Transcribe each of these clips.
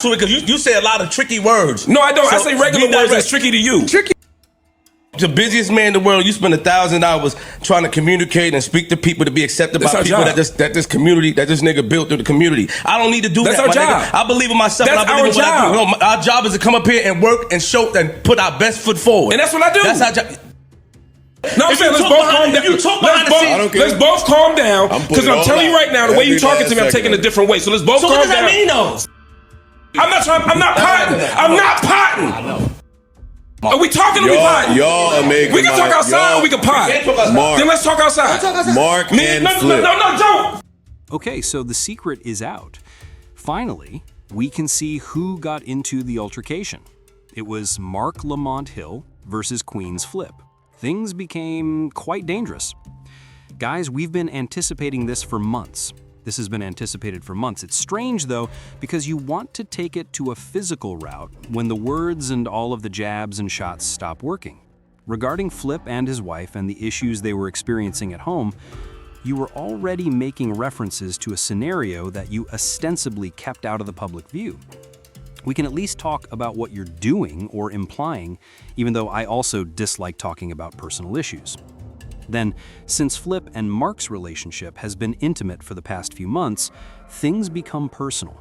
Because you say a lot of tricky words. No, I don't. I say regular words that's tricky to you. Tricky. The busiest man in the world, you spend 1,000 hours trying to communicate and speak to people to be accepted by people that this community, that this nigga built through the community. I don't need to do that. That's our job. Nigga. I believe in myself. That's and I believe our job. In what I do. No, our job is to come up here and work and show and put our best foot forward. And that's what I do. That's our job. No, I'm saying let's both calm down. Let's both calm down because I'm telling you right now, the way you talking to me, I'm taking a different way. So let's both calm down. So what does that mean, though? I'm not potting. I'm not potting. I know. Are we talking or we potting? Y'all are making We can talk outside or we can pot. Marc. Then let's talk outside. Marc and Flip. No, don't. Okay, so the secret is out. Finally, we can see who got into the altercation. It was Marc Lamont Hill versus Queenzflip. Things became quite dangerous. Guys, we've been anticipating this for months. This has been anticipated for months. It's strange, though, because you want to take it to a physical route when the words and all of the jabs and shots stop working. Regarding Flip and his wife and the issues they were experiencing at home, you were already making references to a scenario that you ostensibly kept out of the public view. We can at least talk about what you're doing or implying, even though I also dislike talking about personal issues. Then, since Flip and Marc's relationship has been intimate for the past few months, things become personal.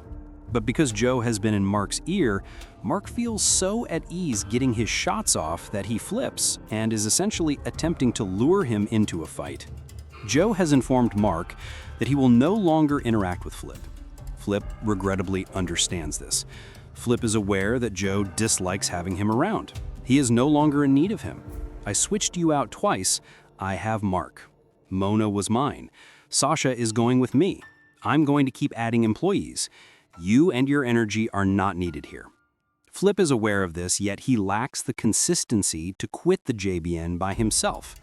But because Joe has been in Marc's ear, Marc feels so at ease getting his shots off that he flips and is essentially attempting to lure him into a fight. Joe has informed Marc that he will no longer interact with Flip. Flip regrettably understands this. Flip is aware that Joe dislikes having him around. He is no longer in need of him. I switched you out twice. I have Marc. Mona was mine. Sasha is going with me. I'm going to keep adding employees. You and your energy are not needed here. Flip is aware of this, yet he lacks the consistency to quit the JBN by himself.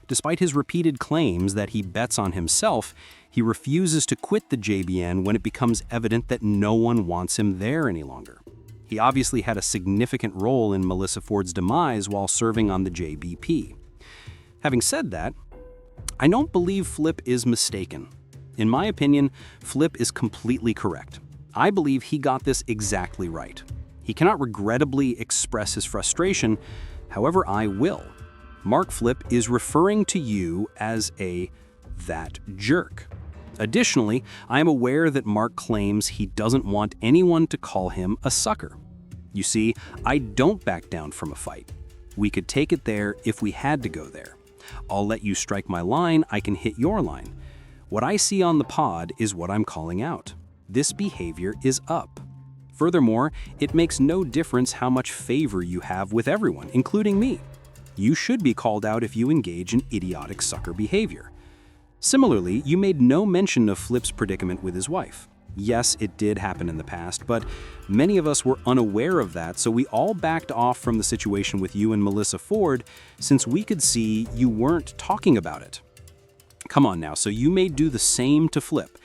Despite his repeated claims that he bets on himself, he refuses to quit the JBN when it becomes evident that no one wants him there any longer. He obviously had a significant role in Melissa Ford's demise while serving on the JBP. Having said that, I don't believe Flip is mistaken. In my opinion, Flip is completely correct. I believe he got this exactly right. He cannot regrettably express his frustration, however, I will. Marc Flip is referring to you as that jerk. Additionally, I am aware that Marc claims he doesn't want anyone to call him a sucker. You see, I don't back down from a fight. We could take it there if we had to go there. I'll let you strike my line, I can hit your line. What I see on the pod is what I'm calling out. This behavior is up. Furthermore, it makes no difference how much favor you have with everyone, including me. You should be called out if you engage in idiotic sucker behavior. Similarly, you made no mention of Flip's predicament with his wife. Yes, it did happen in the past, but many of us were unaware of that, so we all backed off from the situation with you and Melissa Ford since we could see you weren't talking about it. Come on now, so you may do the same to Flip.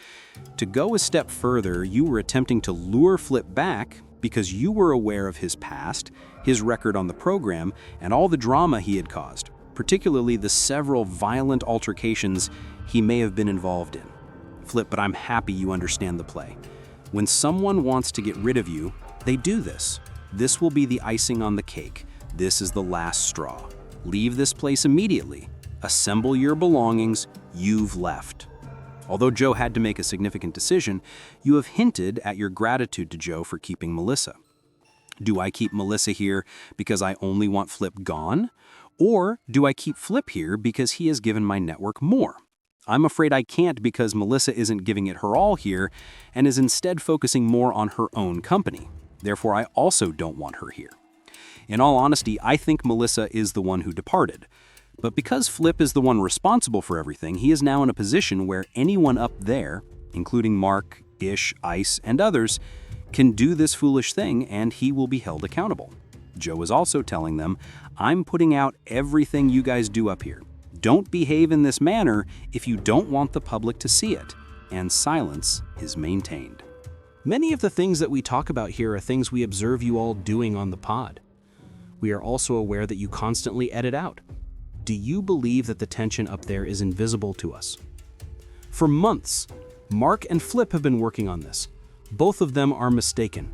To go a step further, you were attempting to lure Flip back because you were aware of his past, his record on the program, and all the drama he had caused, particularly the several violent altercations he may have been involved in. Flip, but I'm happy you understand the play. When someone wants to get rid of you, they do this. This will be the icing on the cake. This is the last straw. Leave this place immediately. Assemble your belongings. You've left. Although Joe had to make a significant decision, you have hinted at your gratitude to Joe for keeping Melissa. Do I keep Melissa here because I only want Flip gone? Or do I keep Flip here because he has given my network more? I'm afraid I can't because Melissa isn't giving it her all here and is instead focusing more on her own company. Therefore, I also don't want her here. In all honesty, I think Melissa is the one who departed. But because Flip is the one responsible for everything, he is now in a position where anyone up there, including Marc, Ish, Ice, and others, can do this foolish thing and he will be held accountable. Joe is also telling them, I'm putting out everything you guys do up here. Don't behave in this manner if you don't want the public to see it, and silence is maintained. Many of the things that we talk about here are things we observe you all doing on the pod. We are also aware that you constantly edit out. Do you believe that the tension up there is invisible to us? For months, Marc and Flip have been working on this. Both of them are mistaken.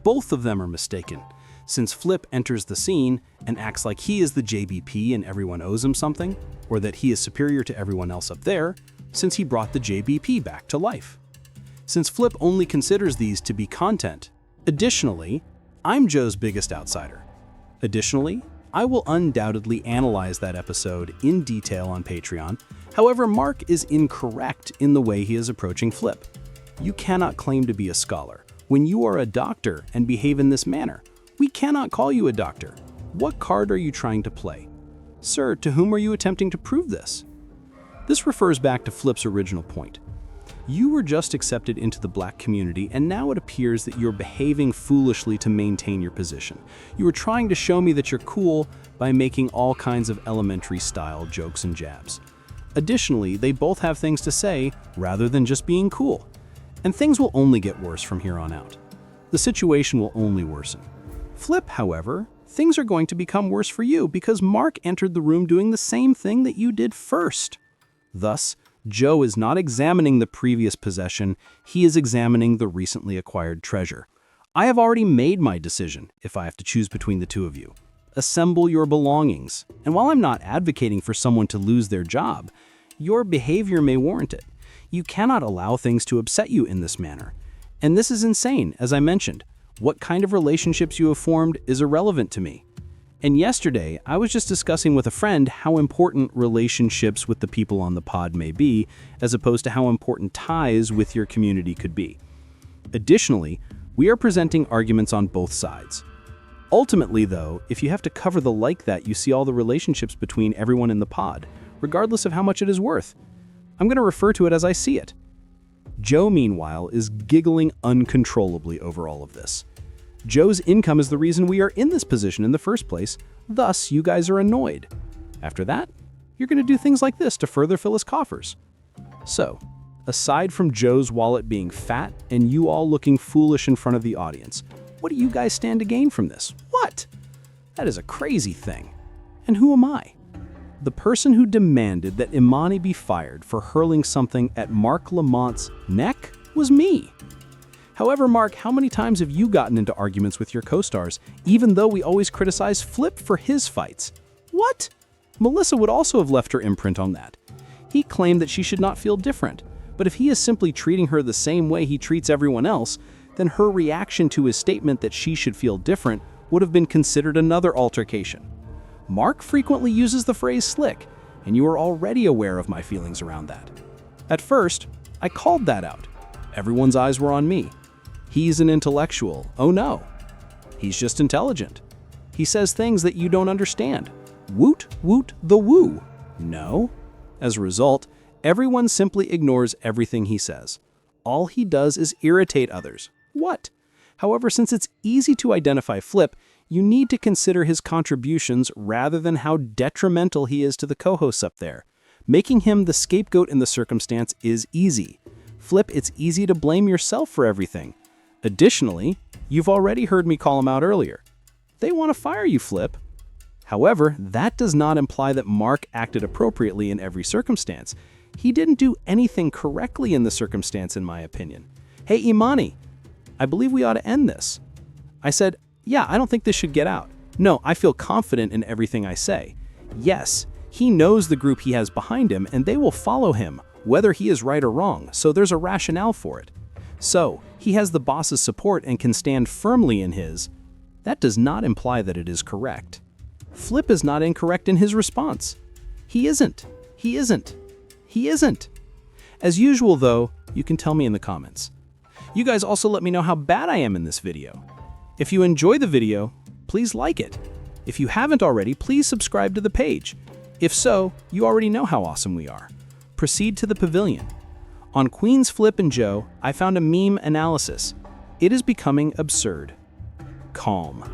Both of them are mistaken, since Flip enters the scene and acts like he is the JBP and everyone owes him something, or that he is superior to everyone else up there, since he brought the JBP back to life. Since Flip only considers these to be content. Additionally, I'm Joe's biggest outsider. Additionally, I will undoubtedly analyze that episode in detail on Patreon. However, Marc is incorrect in the way he is approaching Flip. You cannot claim to be a scholar when you are a doctor and behave in this manner. We cannot call you a doctor. What card are you trying to play? Sir, to whom are you attempting to prove this? This refers back to Flip's original point. You were just accepted into the black community, and now it appears that you're behaving foolishly to maintain your position. You were trying to show me that you're cool by making all kinds of elementary-style jokes and jabs. Additionally, they both have things to say rather than just being cool. And things will only get worse from here on out. The situation will only worsen. Flip, however, things are going to become worse for you because Marc entered the room doing the same thing that you did first. Thus, Joe is not examining the previous possession, he is examining the recently acquired treasure. I have already made my decision if I have to choose between the two of you. Assemble your belongings. And while I'm not advocating for someone to lose their job, your behavior may warrant it. You cannot allow things to upset you in this manner. And this is insane, as I mentioned. What kind of relationships you have formed is irrelevant to me. And yesterday, I was just discussing with a friend how important relationships with the people on the pod may be, as opposed to how important ties with your community could be. Additionally, we are presenting arguments on both sides. Ultimately, though, if you have to cover the like that, you see all the relationships between everyone in the pod, regardless of how much it is worth. I'm going to refer to it as I see it. Joe, meanwhile, is giggling uncontrollably over all of this. Joe's income is the reason we are in this position in the first place, thus you guys are annoyed. After that, you're going to do things like this to further fill his coffers. So, aside from Joe's wallet being fat and you all looking foolish in front of the audience, what do you guys stand to gain from this? What? That is a crazy thing. And who am I? The person who demanded that Imani be fired for hurling something at Marc Lamont's neck was me. However, Marc, how many times have you gotten into arguments with your co-stars, even though we always criticize Flip for his fights? What? Melissa would also have left her imprint on that. He claimed that she should not feel different, but if he is simply treating her the same way he treats everyone else, then her reaction to his statement that she should feel different would have been considered another altercation. Marc frequently uses the phrase slick, and you are already aware of my feelings around that. At first, I called that out. Everyone's eyes were on me. He's an intellectual. Oh no. He's just intelligent. He says things that you don't understand. Woot, woot, the woo. No. As a result, everyone simply ignores everything he says. All he does is irritate others. What? However, since it's easy to identify Flip, you need to consider his contributions rather than how detrimental he is to the co-hosts up there. Making him the scapegoat in the circumstance is easy. Flip, it's easy to blame yourself for everything. Additionally, you've already heard me call him out earlier. They want to fire you, Flip. However, that does not imply that Marc acted appropriately in every circumstance. He didn't do anything correctly in the circumstance, in my opinion. Hey, Imani, I believe we ought to end this. I said, yeah, I don't think this should get out. No, I feel confident in everything I say. Yes, he knows the group he has behind him, and they will follow him, whether he is right or wrong, so there's a rationale for it. So, he has the boss's support and can stand firmly in his. That does not imply that it is correct. Flip is not incorrect in his response. He isn't. He isn't. He isn't. As usual, though, you can tell me in the comments. You guys also let me know how bad I am in this video. If you enjoy the video, please like it. If you haven't already, please subscribe to the page. If so, you already know how awesome we are. Proceed to the pavilion. On Queenzflip and Joe, I found a meme analysis. It is becoming absurd. Calm.